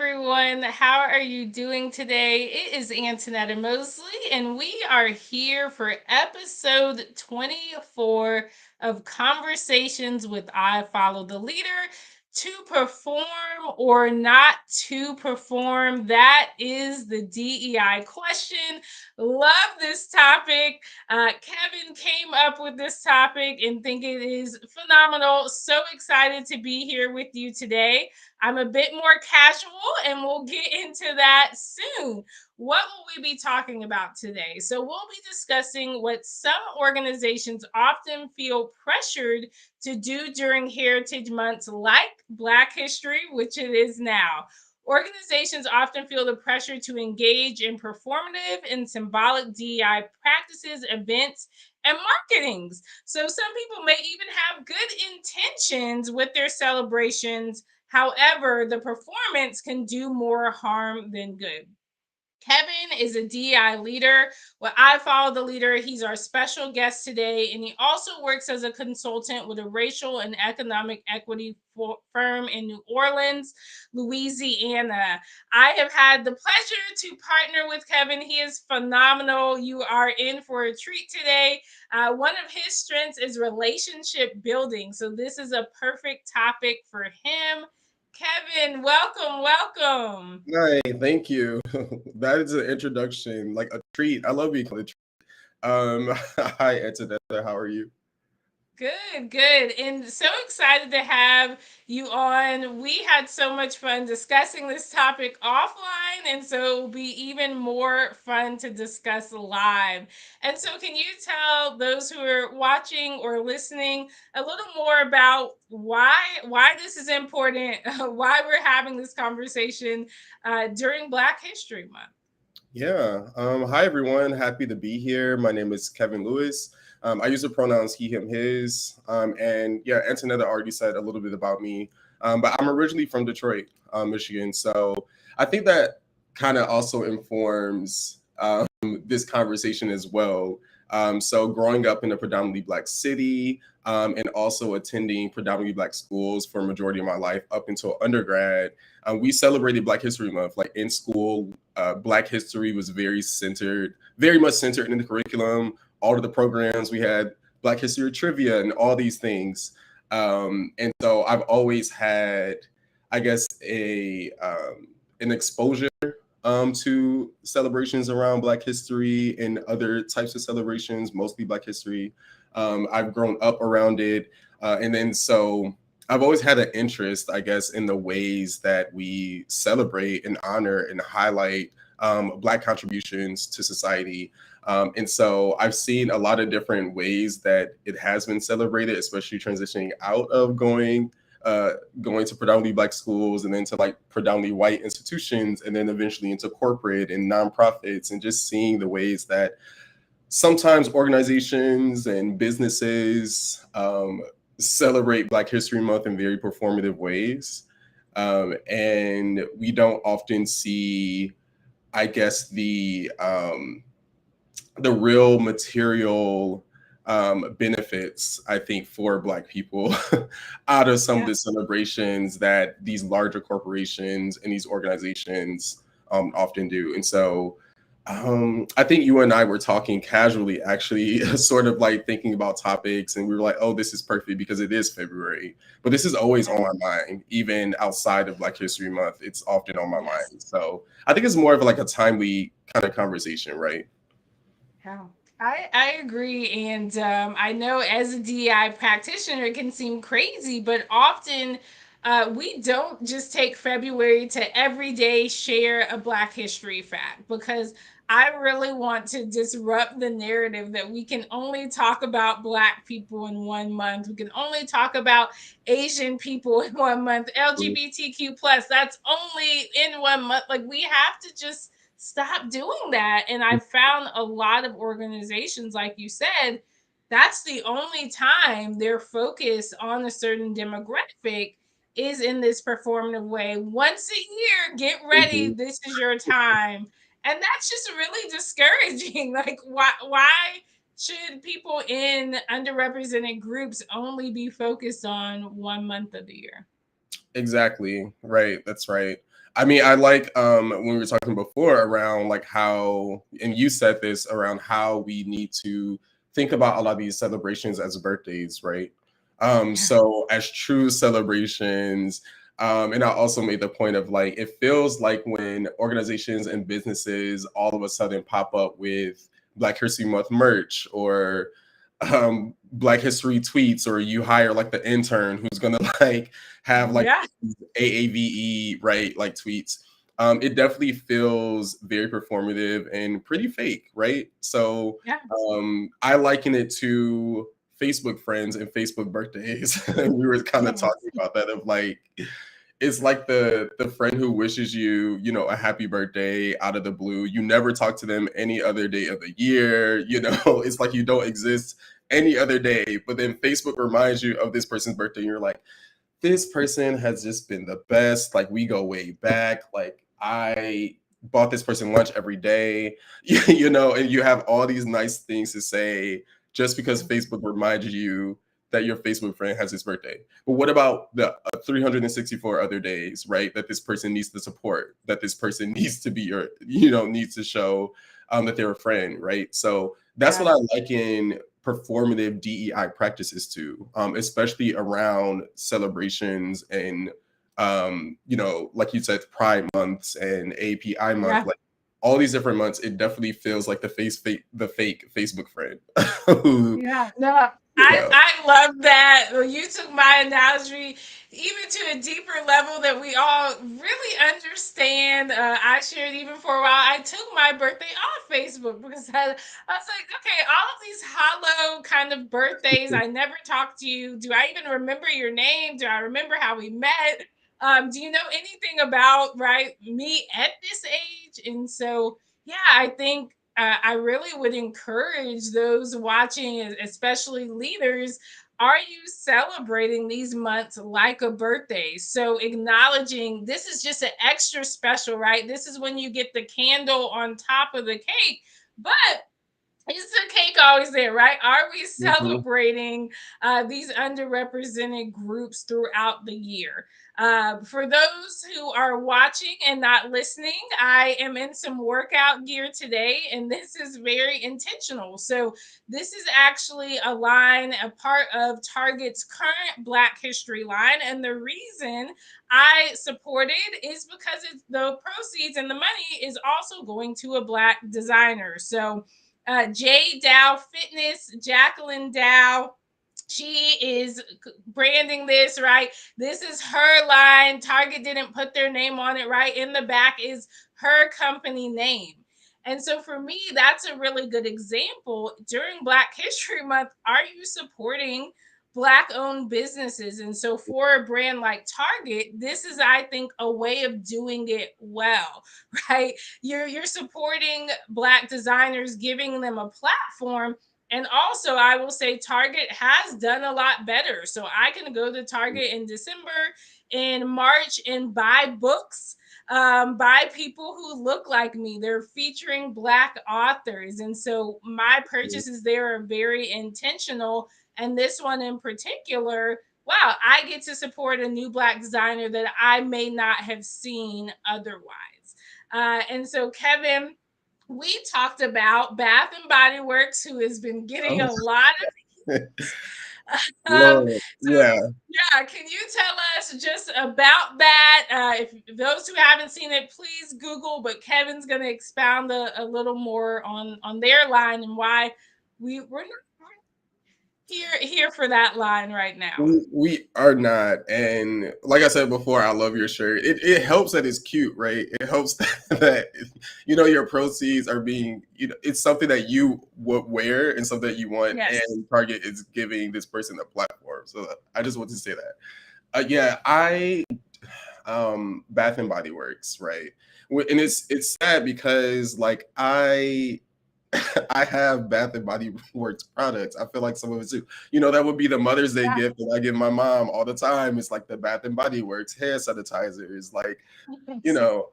everyone. How are you doing today? It is Antonetta Mosley, and we are here for episode 24 of Conversations with I Follow the Leader. To perform or not to perform? That is the DEI question. Love this topic. Kevin came up with this topic and think it is phenomenal. So excited to be here with you today. I'm a bit more casual, and we'll get into that soon. What will we be talking about today? So, we'll be discussing what some organizations often feel pressured to do during Heritage Months, like Black History, which it is now. Organizations often feel the pressure to engage in performative and symbolic DEI practices, events, and marketings. So, some people may even have good intentions with their celebrations. However, the performance can do more harm than good. Kevin is a DEI leader. Well, I follow the leader. He's our special guest today, and he also works as a consultant with a racial and economic equity firm in New Orleans, Louisiana. I have had the pleasure to partner with Kevin. He is phenomenal. You are in for a treat today. One of his strengths is relationship building. So, this is a perfect topic for him. Kevin, welcome. Hi, thank you. That is an introduction, like a treat. I love being called a treat. Hi, Antonetta. How are you? Good. And so excited to have you on. We had so much fun discussing this topic offline, and so it will be even more fun to discuss live. And so, can you tell those who are watching or listening a little more about why this is important, why we're having this conversation during Black History Month? Yeah. Hi, everyone. Happy to be here. My name is Kevin Lewis. I use the pronouns he, him, his. And yeah, Antonetta already said a little bit about me. But I'm originally from Detroit, Michigan. So I think that kind of also informs this conversation as well. So growing up in a predominantly Black city, and also attending predominantly Black schools for a majority of my life up until undergrad, we celebrated Black History Month. Like in school, Black history was very much centered in the curriculum. All of the programs we had Black history trivia and all these things. And so I've always had, I guess, a an exposure to celebrations around Black history and other types of celebrations, mostly Black history. I've grown up around it. And then so I've always had an interest, I guess, in the ways that we celebrate and honor and highlight Black contributions to society. And so I've seen a lot of different ways that it has been celebrated, especially transitioning out of going to predominantly Black schools and then to like predominantly white institutions and then eventually into corporate and nonprofits, and just seeing the ways that sometimes organizations and businesses celebrate Black History Month in very performative ways. And we don't often see, I guess, the real material benefits, I think, for Black people out of some of the celebrations that these larger corporations and these organizations often do. And so I think you and I were talking casually, actually, sort of like thinking about topics, and we were like, oh, this is perfect because it is February. But this is always on my mind, even outside of Black History Month. It's often on my mind. So I think it's more of like a timely kind of conversation, right? Yeah, I agree. And I know as a DEI practitioner, it can seem crazy, but often we don't just take February to every day share a Black history fact, because I really want to disrupt the narrative that we can only talk about Black people in 1 month. We can only talk about Asian people in 1 month, LGBTQ plus. That's only in 1 month. Like, we have to just stop doing that. And I've found a lot of organizations, like you said, that's the only time they're focused on a certain demographic is in this performative way. Once a year, get ready, Mhm. this is your time. And that's just really discouraging. Like, why should people in underrepresented groups only be focused on 1 month of the year? Exactly. Right. That's right. I mean, I like when we were talking before around like how, and you said this around how we need to think about a lot of these celebrations as birthdays, right? Yeah. So as true celebrations, and I also made the point of like it feels like when organizations and businesses all of a sudden pop up with Black History Month merch or Black History tweets, or you hire like the intern who's gonna like have like Yeah. AAVE, right? Like tweets. It definitely feels very performative and pretty fake, right? So Yeah. I liken it to Facebook friends and Facebook birthdays. We were kind of Yes. talking about that of like it's like the friend who wishes you, you know, a happy birthday out of the blue. You never talk to them any other day of the year. You know, it's like you don't exist any other day. But then Facebook reminds you of this person's birthday, and you're like, this person has just been the best. Like we go way back. Like I bought this person lunch every day, you know, and you have all these nice things to say just because Facebook reminds you that your Facebook friend has his birthday. But what about the 364 other days, right? That this person needs the support, that this person needs to be your, you know, needs to show that they're a friend, right? So that's what Yeah. I like in performative DEI practices to, especially around celebrations and, you know, like you said, Pride months and API month, Yeah. like all these different months. It definitely feels like the fake Facebook friend who, Yeah, no, you know, I love that. Well, you took my analogy even to a deeper level that we all really understand. I shared even for a while. I took my birthday off Facebook because I was like, okay, all of these hollow kind of birthdays. I never talked to you. Do I even remember your name? Do I remember how we met? Do you know anything about right me at this age? And so, yeah, I think I really would encourage those watching, especially leaders. Are you celebrating these months like a birthday? So, acknowledging this is just an extra special, right? This is when you get the candle on top of the cake. But is the cake always there, right? Are we mhm, celebrating these underrepresented groups throughout the year? For those who are watching and not listening, I am in some workout gear today, and this is very intentional. So, this is actually a line, a part of Target's current Black History line. And the reason I support it is because it's, the proceeds and the money is also going to a Black designer. So, J Dow Fitness, Jacqueline Dow. She is branding this, right? This is her line. Target didn't put their name on it, right? In the back is her company name. And so for me, that's a really good example. During Black History Month, are you supporting Black owned businesses? And so for a brand like Target, this is, I think, a way of doing it well, right? You're supporting Black designers, giving them a platform. And also, I will say Target has done a lot better. So I can go to Target in December, in March, and buy books by people who look like me. They're featuring Black authors. And so my purchases there are very intentional. And this one in particular, wow, I get to support a new Black designer that I may not have seen otherwise. And so, Kevin, we talked about Bath and Body Works, who has been getting oh, a lot of. Lord, So, yeah. yeah, can you tell us just about that? If those who haven't seen it, please Google. But Kevin's going to expound a little more on their line and why we're not here for that line right now. We are not, and like I said before, I love your shirt. It helps that it's cute, right? It helps that you know your proceeds are being, you know, it's something that you would wear and something that you want, Yes. and Target is giving this person a platform. So I just want to say that. Yeah, I Bath and Body Works, right? And it's sad because like I have Bath and Body Works products. I feel like some of it too. You know, that would be the Mother's Day Yeah. gift that I give my mom all the time. It's like the Bath and Body Works hair sanitizers, like, you know.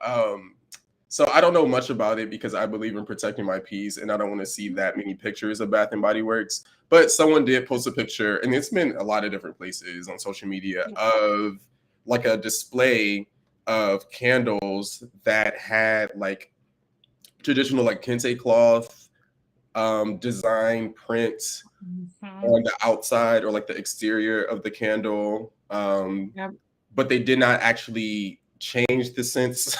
So I don't know much about it because I believe in protecting my peace and I don't want to see that many pictures of Bath and Body Works. But someone did post a picture, and it's been a lot of different places on social media Yeah. of like a display of candles that had like traditional like kente cloth design print Mhm. on the outside or like the exterior of the candle. Yep. But they did not actually change the scents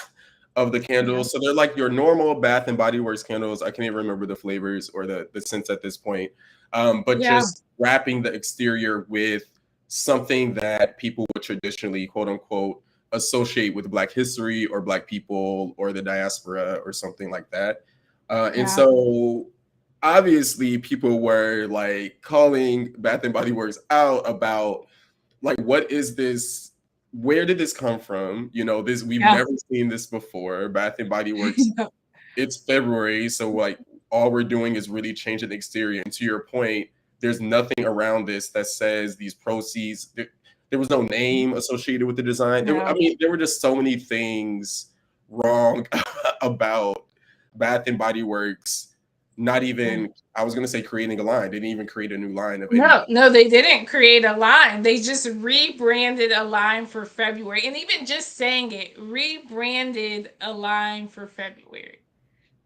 of the Yep. candles. So they're like your normal Bath and Body Works candles. I can't even remember the flavors or the scents at this point. But Yeah. just wrapping the exterior with something that people would traditionally, quote unquote, associate with Black history or Black people or the diaspora or something like that. And Yeah. so obviously people were like calling Bath and Body Works out about like what is this, where did this come from, this, we've Yeah. never seen this before. Bath and Body Works, it's February, so like all we're doing is really changing the exterior, and to your point, there's nothing around this that says these proceeds, there was no name associated with the design. I No. mean, there were just so many things wrong about Bath and Body Works. Not Yeah. even, I was going to say creating a line, they didn't even create a new line of any. No, no, they didn't create a line. They just rebranded a line for February. And even just saying it, rebranded a line for February.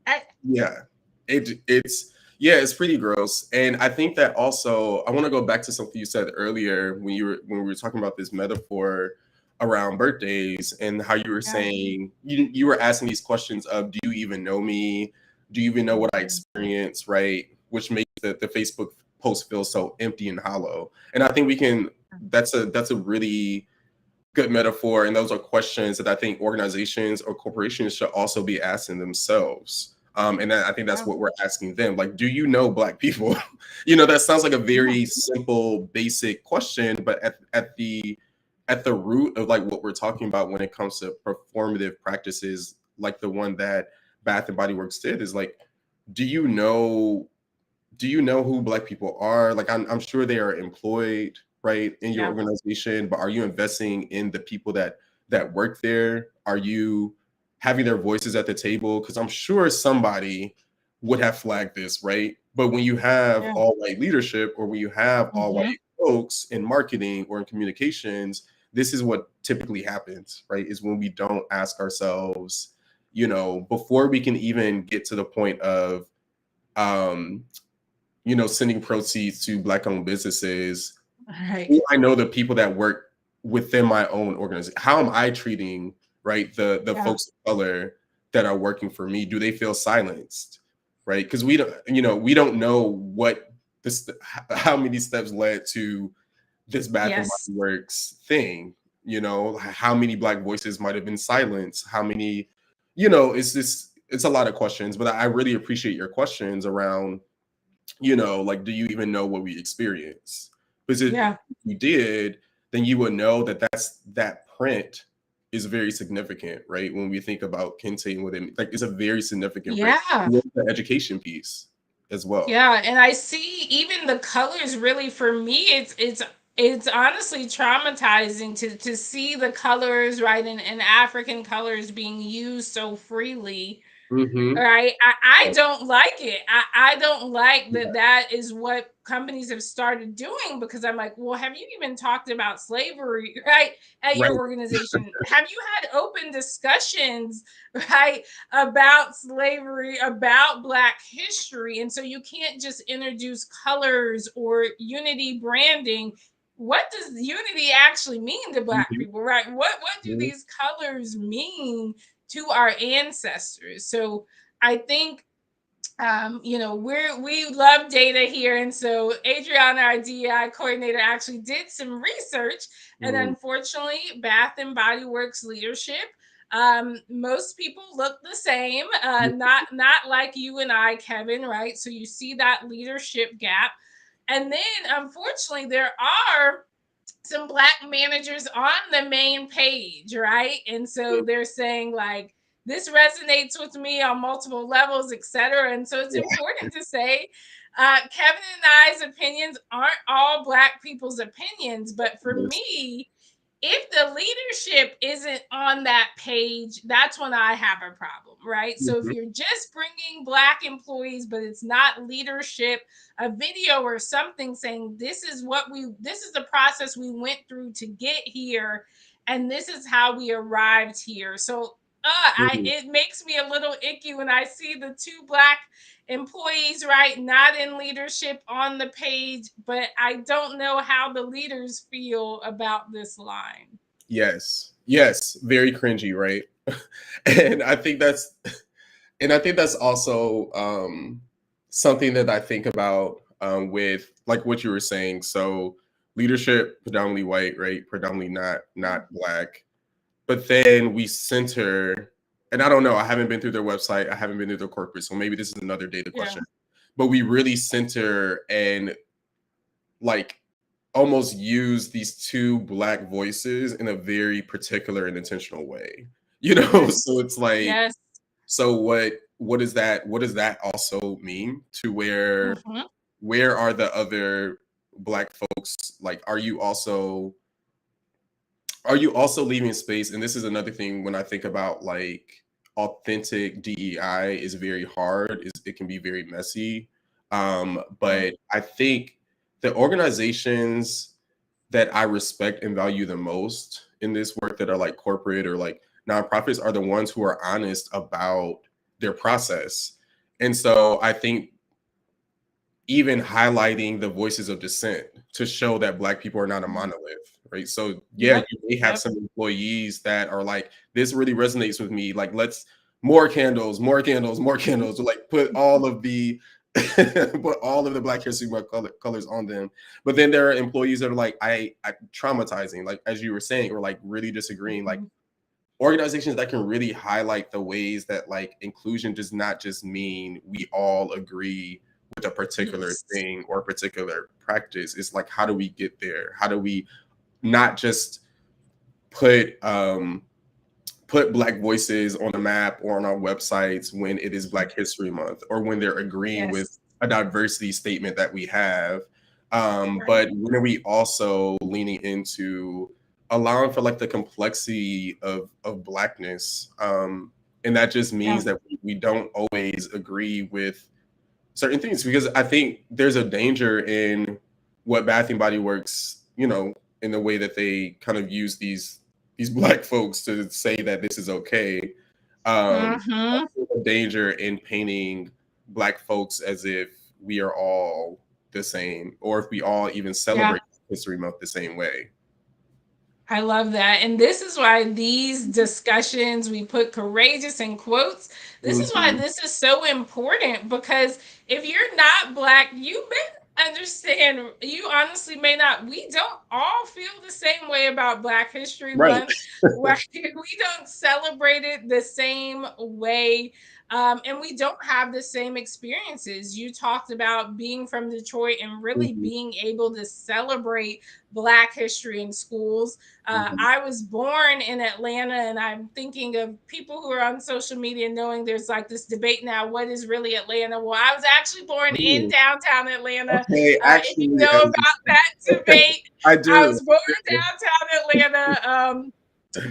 I, Yeah, it's yeah, it's pretty gross. And I think that also I want to go back to something you said earlier when we were talking about this metaphor around birthdays and how you were yeah. saying you were asking these questions of, do you even know me? Do you even know what I Mhm. experience, right? Which makes the Facebook post feel so empty and hollow. And I think we can, that's a really good metaphor, and those are questions that I think organizations or corporations should also be asking themselves. And I think that's Yeah. what we're asking them. Like, do you know Black people? That sounds like a Yeah. very simple, basic question, but at the root of like what we're talking about when it comes to performative practices, like the one that Bath and Body Works did, is like, do you know who Black people are? Like, I'm sure they are employed, right, in your Yeah. organization, but are you investing in the people that work there? Are you having their voices at the table? Because I'm sure somebody would have flagged this, right? But when you have Yeah. all white leadership, or when you have all white Mhm. folks in marketing or in communications, this is what typically happens, right? Is when we don't ask ourselves, before we can even get to the point of um sending proceeds to Black owned businesses. All right. Do I know the people that work within my own organization? How am I treating, right, the Yeah. folks of color that are working for me? Do they feel silenced, right? Because we don't know what this, how many steps led to this Bath and Yes. Body Works thing. How many Black voices might have been silenced? How many, it's a lot of questions. But I really appreciate your questions around, like, do you even know what we experience? Because if Yeah. you did, then you would know that print is very significant, right? When we think about Kente and what it, like, it's a very significant print. Yeah. The education piece as well. Yeah, and I see even the colors really for me it's honestly traumatizing to see the colors, right, and African colors being used so freely. Mm-hmm. Right. I don't like it. I don't like Yeah. that that is what companies have started doing because I'm like, well, have you even talked about slavery, right, at your Right. organization? Have you had open discussions, right, about slavery, about Black history? And so you can't just introduce colors or unity branding. What does unity actually mean to Black Mm-hmm. people, right? What do these colors mean to our ancestors? So I think we love data here, and so Adriana, our DEI coordinator, actually did some research, and Mm-hmm. unfortunately, Bath and Body Works leadership. Most people look the same, not like you and I, Kevin, right? So you see that leadership gap, and then unfortunately, there are some Black managers on the main page, right? And so they're saying like this resonates with me on multiple levels, etc. And so it's Yeah. important to say Kevin and I's opinions aren't all Black people's opinions, but for Yes. me, if the leadership isn't on that page, that's when I have a problem, right? So if Mhm. you're just bringing Black employees, but it's not leadership, a video or something saying this is the process we went through to get here, and this is how we arrived here. So Mhm. it makes me a little icky when I see the two Black employees, right, not in leadership on the page, but I don't know how the leaders feel about this line. Yes. Yes. Very cringy, right? and I think that's and I think that's also something that I think about with like what you were saying. So leadership predominantly white, right? Predominantly not black. But then we center, and I don't know. I haven't been through their website. I haven't been through their corporate, so maybe this is another data Yeah. question. But we really center and like almost use these two black voices in a very particular and intentional way. You know, Yes. so it's like Yes. so what does that also mean to Mm-hmm. where are the other black folks, like are you also leaving space? And this is another thing when I think about like authentic DEI is very hard, is it can be very messy. Yeah. But I think the organizations that I respect and value the most in this work that are like corporate or like nonprofits are the ones who are honest about their process. And so I think even highlighting the voices of dissent to show that black people are not a Mhm. monolith, right? So yeah, Yep. you may have Yep. some employees that are like, this really resonates with me. Like, let's more candles, more candles, more candles, to like put all of the put all of the Black History Month colors on them. But then there are employees that are like, I traumatizing, like as you were saying, or like really disagreeing. Like Mhm. organizations that can really highlight the ways that like inclusion does not just mean we all agree with a particular Yes. thing or a particular practice. It's like, how do we get there? How do we not just put put black voices on the map or on our websites when it is Black History Month or when they're agreeing with Yes. a diversity statement that we have. Right. But when are we also leaning into allowing for like the complexity of blackness? And that just Yeah. means that we don't always agree with certain things, because I think there's a danger in what Bath and Body Works, you know, in the way that they kind of use these black folks to say that this is okay. Mm-hmm. There's a danger in painting black folks as if we are all the same, or if we all even Yeah. celebrate History Month the same way. I love that. And this is why these discussions, we put courageous in quotes. This is why Mhm. this is so important, because if you're not Black, you may understand, you honestly may not. We don't all feel the same way about Black History Right. Month, right? We don't celebrate it the same way. And we don't have the same experiences. You talked about being from Detroit and really Mhm. being able to celebrate Black history in schools. Mhm. I was born in Atlanta, and I'm thinking of people who are on social media knowing there's like this debate now, what is really Atlanta? Well, I was actually born in Mm. downtown Atlanta. Okay, If you actually, know about that debate, I I do. was born downtown Atlanta.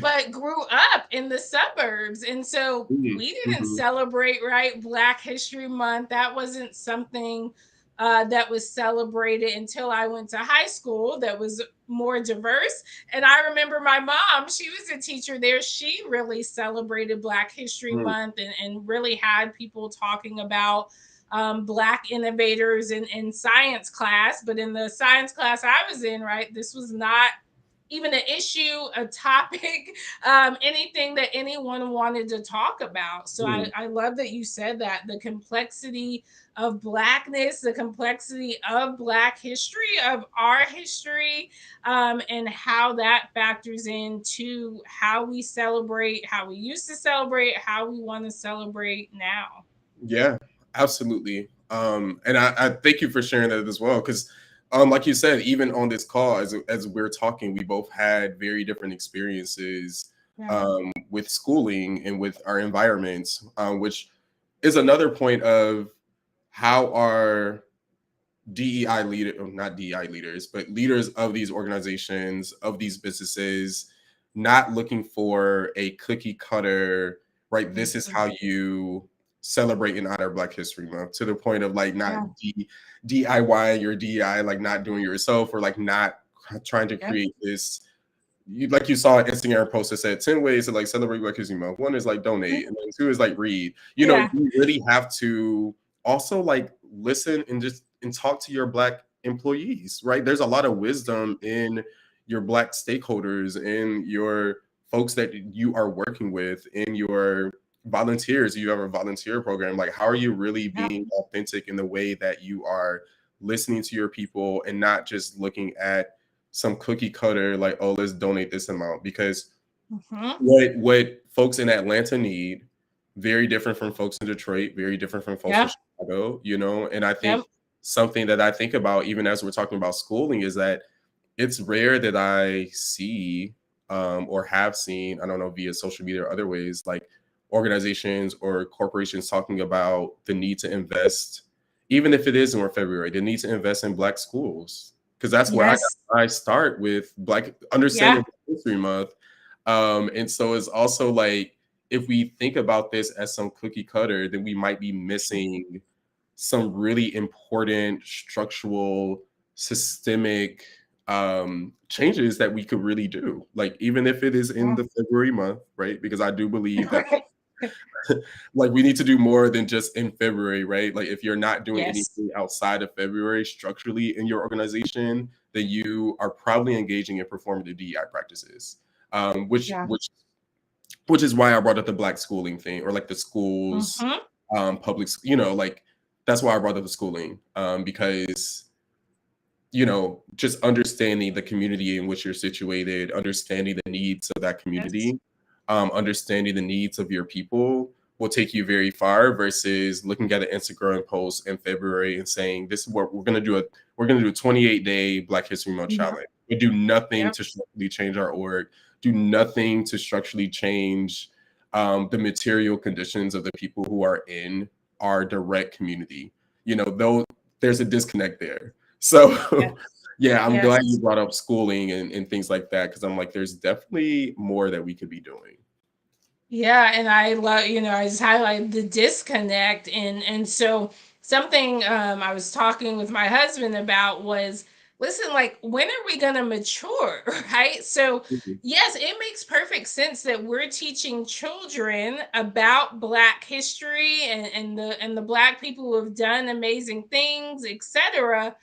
But grew up in the suburbs. And so Mhm. we didn't Mhm. celebrate, right, Black History Month. That wasn't something that was celebrated until I went to high school that was more diverse. And I remember my mom, she was a teacher there. She really celebrated Black History Mhm. Month, and really had people talking about Black innovators in science class. But in the science class I was in, right, this was not even an issue, a topic, anything that anyone wanted to talk about. So Mhm. I love that you said that, the complexity of Blackness, the complexity of Black history, of our history, and how that factors into how we celebrate, how we used to celebrate, how we want to celebrate now. Yeah, absolutely. And I thank you for sharing that as well, because like you said, even on this call, as we're talking, we both had very different experiences Yeah. with schooling and with our environments, which is another point of how our DEI leader, or not DEI leaders, but leaders of these organizations, of these businesses, not looking for a cookie cutter, right? This is Mhm. how you celebrate and honor Black History Month, to the point of like not Yeah. DIY your DEI, like not doing it yourself, or like not trying to Yep. create this you saw an Instagram post that said 10 ways to like celebrate Black History Month. One is like donate, and then two is like read. Yeah. You really have to also like listen and talk to your Black employees, right? There's a lot of wisdom in your Black stakeholders, in your folks that you are working with, in your volunteers. You have a volunteer program. Like, how are you really Yeah. being authentic in the way that you are listening to your people and not just looking at some cookie cutter like, oh, let's donate this amount? Because Hmm. what folks in Atlanta need, very different from folks in Detroit, very different from folks in Yep. Chicago, and I think Yep. something that I think about even as we're talking about schooling is that it's rare that I see or have seen, I don't know, via social media or other ways, like organizations or corporations talking about the need to invest, even if it is in February, the need to invest in Black schools. Because that's where Yes. I start with Black understanding Yeah. Black History Month. And so it's also like, if we think about this as some cookie cutter, then we might be missing some really important structural, systemic changes that we could really do. Like, even if it is in Yeah. the February month, right? Because I do believe that Right. like we need to do more than just in February, right? Like, if you're not doing Yes. anything outside of February structurally in your organization, then you are probably engaging in performative DEI practices, um, which Yeah. which which is why I brought up the Black schooling thing, or like the schools, Hmm. like that's why I brought up the schooling, because just understanding the community in which you're situated, understanding the needs of that Yes. community, understanding the needs of your people will take you very far versus looking at an Instagram post in February and saying, this is what we're gonna do a 28-day Black History Month Yep. challenge. We do nothing Yep. to structurally change our org, do nothing to structurally change the material conditions of the people who are in our direct community. Though there's a disconnect there. So, Yes. yeah, I'm glad you Yes. brought up schooling and things like that, because I'm like, there's definitely more that we could be doing. Yeah, and I love, I just highlighted the disconnect, and so something I was talking with my husband about was, listen, like, when are we gonna mature, right? So Mhm. yes, it makes perfect sense that we're teaching children about Black history and the Black people who have done amazing things, etc.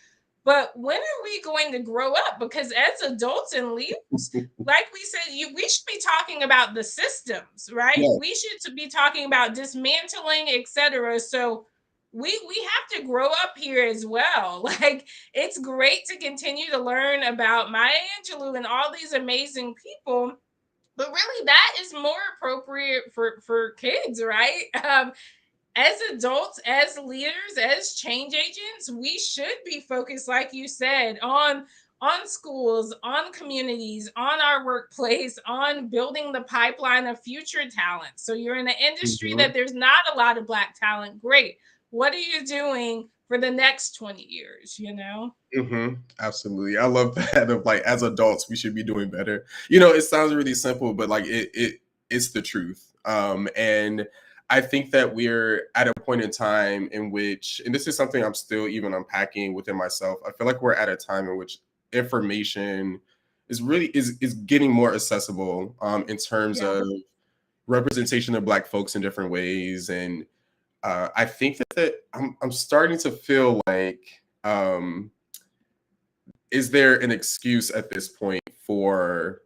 But when are we going to grow up? Because as adults and leaders, like we said, we should be talking about the systems, right? Yeah. We should to be talking about dismantling, etc. So we have to grow up here as well. Like, it's great to continue to learn about Maya Angelou and all these amazing people, but really that is more appropriate for kids, right? As adults, as leaders, as change agents, we should be focused, like you said, on schools, on communities, on our workplace, on building the pipeline of future talent. So you're in an industry Mhm. that there's not a lot of Black talent. Great. What are you doing for the next 20 years, Absolutely. I love that of like, as adults, we should be doing better. It sounds really simple, but like it's the truth. And I think that we're at a point in time in which, and this is something I'm still even unpacking within myself. I feel like we're at a time in which information is getting more accessible, in terms Yeah. of representation of Black folks in different ways. And I think that I'm starting to feel like, is there an excuse at this point for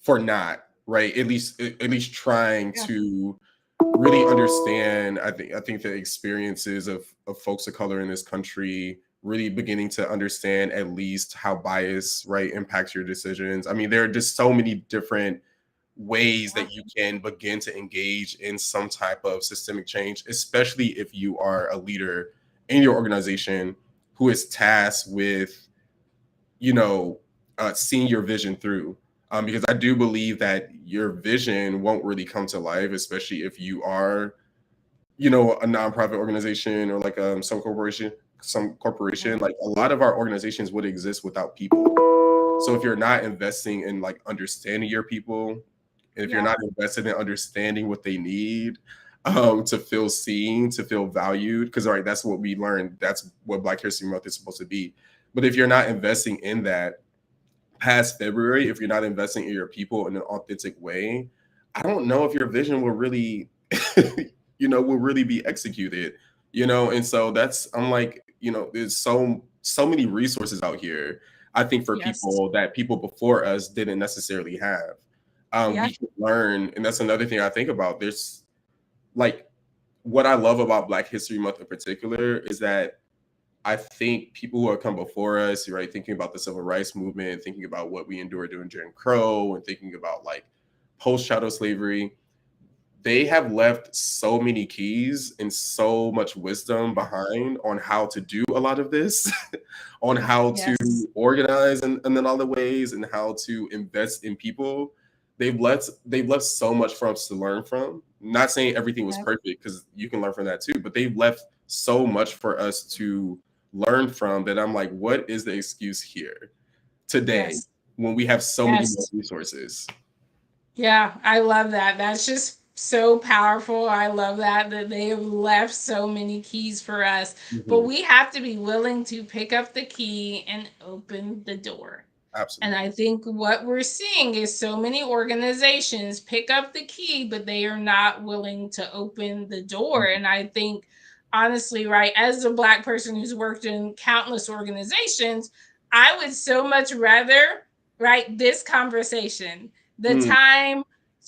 not, right, at least trying Yeah. to really understand? I think the experiences of folks of color in this country, really beginning to understand at least how bias, right, impacts your decisions. I mean, there are just so many different ways Yeah. that you can begin to engage in some type of systemic change, especially if you are a leader in your organization who is tasked with, you know, seeing your vision through. Because I do believe that your vision won't really come to life, especially if you are, a nonprofit organization or like some corporation. Yeah. Like, a lot of our organizations would exist without people. So if you're not investing in like understanding your people, and if you're Yeah. not invested in understanding what they need, to feel seen, to feel valued, because all right, that's what we learned. That's what Black History Month is supposed to be. But if you're not investing in that, past February, if you're not investing in your people in an authentic way, I don't know if your vision will really, will really be executed. And so that's I'm like, there's so many resources out here. I think for Yes. people that people before us didn't necessarily have. Yeah. We can learn, and that's another thing I think about. There's like what I love about Black History Month in particular is that I think people who have come before us, right, thinking about the civil rights movement, thinking about what we endured during Jim Crow, and thinking about like post chattel slavery, they have left so many keys and so much wisdom behind on how to do a lot of this, on how to Yes. organize in other ways, and how to invest in people. They've left so much for us to learn from. Not saying everything was Yes. perfect, because you can learn from that too, but they've left so much for us to learn from, that I'm like, what is the excuse here today Yes. when we have so many more Yes. resources? Yeah, I love that. That's just so powerful. I love that they have left so many keys for us, but Mhm. we have to be willing to pick up the key and open the door. And Absolutely. I think what we're seeing is so many organizations pick up the key, but they are not willing to open the door. Mhm. And I think, honestly, right, as a Black person who's worked in countless organizations, I would so much rather, right, this conversation, the Mm, time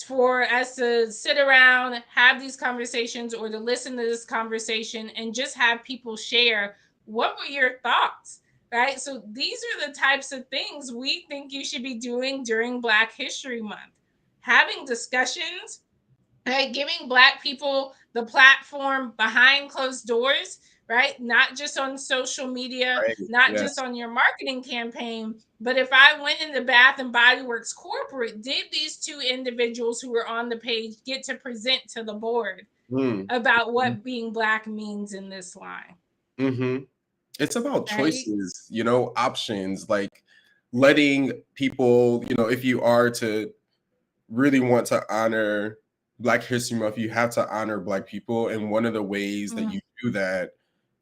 for us to sit around, have these conversations, or to listen to this conversation and just have people share what were your thoughts, right? So these are the types of things we think you should be doing during Black History Month. Having discussions, right? Giving Black people the platform behind closed doors, right? Not just on social media, right. not just Yes. on your marketing campaign, but if I went into Bath and Body Works corporate, did these two individuals who were on the page get to present to the board Mm. about what being Black means in this line, Hmm. It's about right? choices, options, like letting people, if you are to really want to honor Black History Month, you have to honor Black people. And one of the ways that Mm, you do that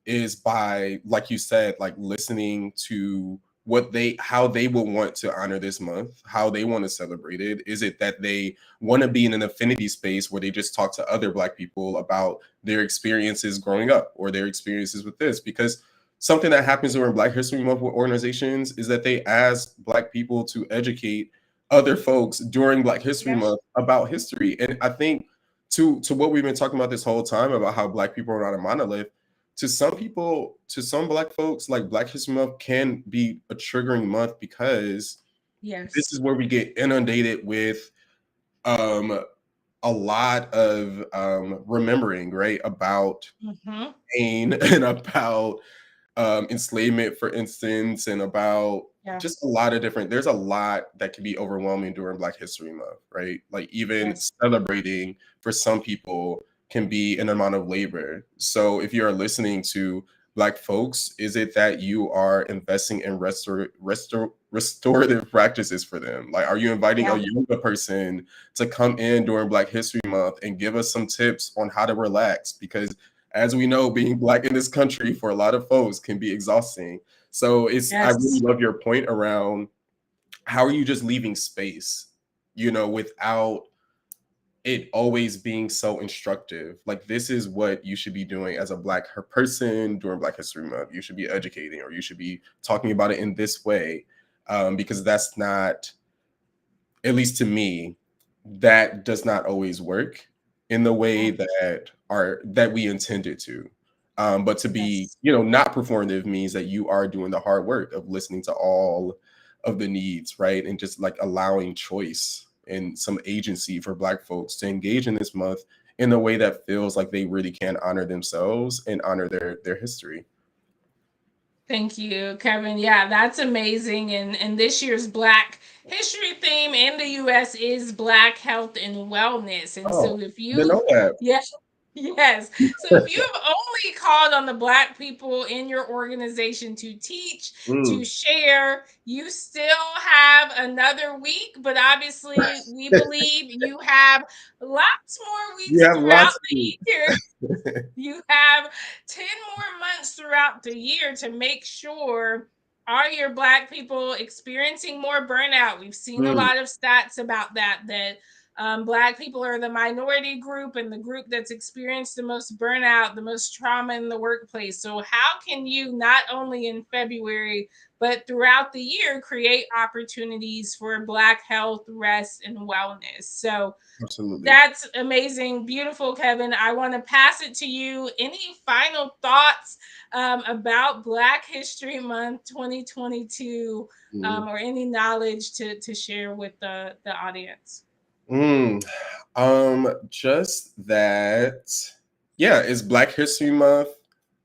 is by, like you said, like listening to how they will want to honor this month, how they want to celebrate it. Is it that they want to be in an affinity space where they just talk to other Black people about their experiences growing up or their experiences with this? Because something that happens during Black History Month with organizations is that they ask Black people to educate other folks during Black History yeah, Month about history. And I think to what we've been talking about this whole time about how Black people are not a monolith, to some people, to some Black folks, like Black History Month can be a triggering month, because this yes. is where we get inundated with um, a lot of remembering, right, about Hmm. pain and about enslavement, for instance, and about Yeah, just a lot of different. There's a lot that can be overwhelming during Black History Month, right? Like even yes. celebrating for some people can be an amount of labor. So if you are listening to Black folks, is it that you are investing in restorative practices for them? Like, are you inviting a Yeah. yoga person to come in during Black History Month and give us some tips on how to relax? Because as we know, being Black in this country for a lot of folks can be exhausting. So I really Yes. love your point around how are you just leaving space, without it always being so instructive. Like, this is what you should be doing as a Black person during Black History Month. You should be educating, or you should be talking about it in this way, because that's not, at least to me, that does not always work in the way Yeah. that we intended to. But to be, Yes. not performative means that you are doing the hard work of listening to all of the needs, right? And just like allowing choice and some agency for Black folks to engage in this month in a way that feels like they really can honor themselves and honor their history. Thank you, Kevin. Yeah, that's amazing. And this year's Black History theme in the US is Black Health and Wellness. And Oh, so if didn't you've know that. yes, yes. So if you have only called on the Black people in your organization to teach, to Mm. share, you still have another week, but obviously we believe you have lots more You weeks have throughout lots the of. year. You have 10 more months throughout the year to make sure Are your Black people experiencing more burnout? We've seen a Mm, lot of stats about that Black people are the minority group and the group that's experienced the most burnout, the most trauma in the workplace. So how can you, not only in February but throughout the year, create opportunities for Black health, rest, and wellness? So absolutely. that's amazing. Beautiful, Kevin. I want to pass it to you. Any final thoughts about Black History Month 2022, Mm. or any knowledge to share with the audience? Mm. Just that, yeah, it's Black History Month.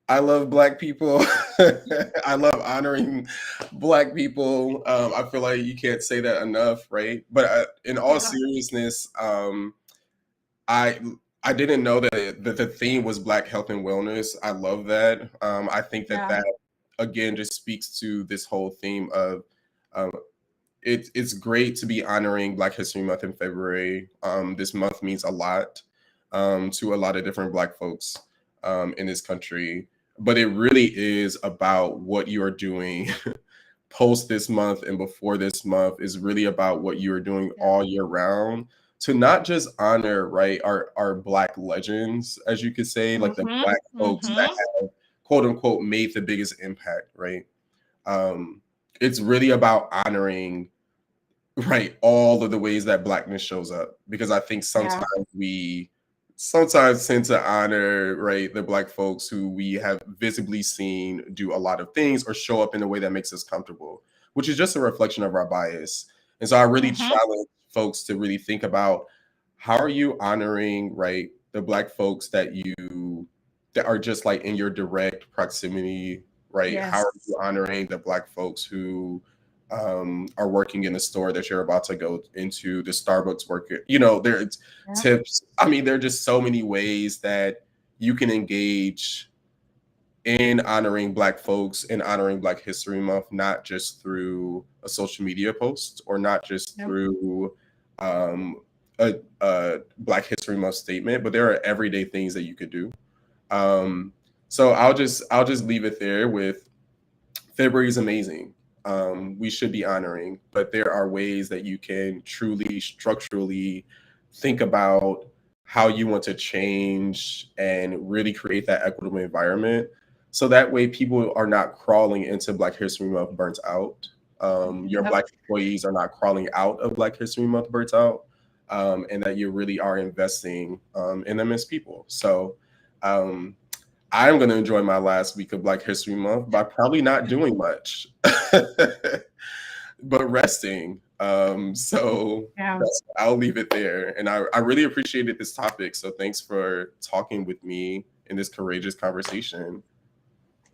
I love Black people. I love honoring Black people. I feel like you can't say that enough, right? But in all Yeah. seriousness, I I didn't know that the theme was Black health and wellness. I love that. I think that Yeah. that again just speaks to this whole theme of um, it's great to be honoring Black History Month in February. This month means a lot to a lot of different Black folks in this country, but it really is about what you are doing post this month and before this month is really about what you are doing Yeah. all year round to not just honor right our Black legends, as you could say, like the Mm-hmm. Black folks that Mm-hmm. have quote unquote made the biggest impact, right? um, it's really about honoring right all of the ways that Blackness shows up, because I think Yeah. sometimes we sometimes tend to honor right the Black folks who we have visibly seen do a lot of things or show up in a way that makes us comfortable, which is just a reflection of our bias. And so I really Mm-hmm. challenge folks to really think about how are you honoring right the Black folks that are just like in your direct proximity, right? How are Yes. you honoring the Black folks who are working in the store that you're about to go into, the Starbucks worker, there's Yeah. tips. I mean, there are just so many ways that you can engage in honoring Black folks and honoring Black History Month, not just through a social media post or not just Yep. through um, a Black History Month statement, but there are everyday things that you could do. Um, so I'll just leave it there with February is amazing. We should be honoring, but there are ways that you can truly structurally think about how you want to change and really create that equitable environment. So that way, people are not crawling into Black History Month burnt out. Your Yep. Black employees are not crawling out of Black History Month burnt out, and that you really are investing in them as people. So, um, I'm going to enjoy my last week of Black History Month by probably not doing much, but resting. So Yeah. I'll leave it there. And I really appreciated this topic. So thanks for talking with me in this courageous conversation.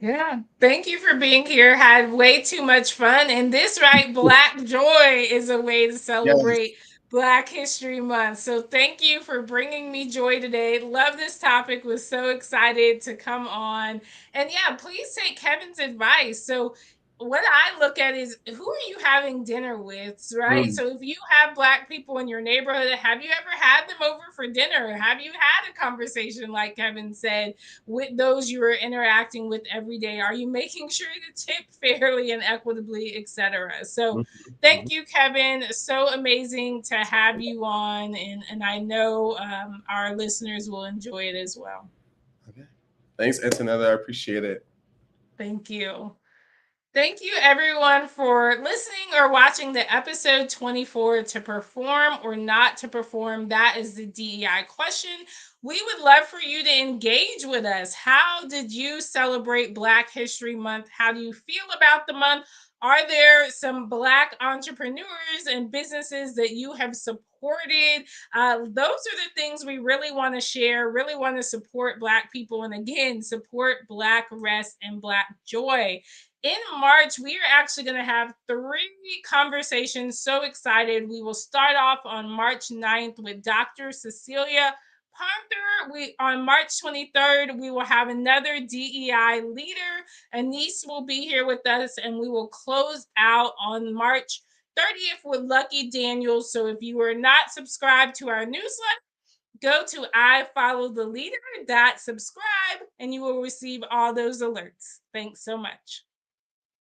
Yeah. Thank you for being here. Had way too much fun. And this, right, Black Joy is a way to Yes. celebrate Black History Month. So thank you for bringing me joy today. Love this topic. Was so excited to come on. And yeah, please take Kevin's advice. So what I look at is, who are you having dinner with, right? Mm, So if you have Black people in your neighborhood, have you ever had them over for dinner? Have you had a conversation, like Kevin said, with those you are interacting with every day? Are you making sure to tip fairly and equitably, etc.? So mhm, thank mhm. you, Kevin. So amazing to have you on, and I know our listeners will enjoy it as well. Okay. Thanks, Antonella. I appreciate it. Thank you. Thank you, everyone, for listening or watching the episode 24, to perform or not to perform. That is the DEI question. We would love for you to engage with us. How did you celebrate Black History Month? How do you feel about the month? Are there some Black entrepreneurs and businesses that you have supported? Those are the things we really want to share, really want to support Black people. And again, support Black rest and Black joy. In March, we are actually going to have 3 conversations. So excited. We will start off on March 9th with Dr. Cecilia Ponder. On March 23rd, we will have another DEI leader. Anise will be here with us, and we will close out on March 30th with Lucky Daniels. So if you are not subscribed to our newsletter, go to ifollowtheleader.subscribe and you will receive all those alerts. Thanks so much.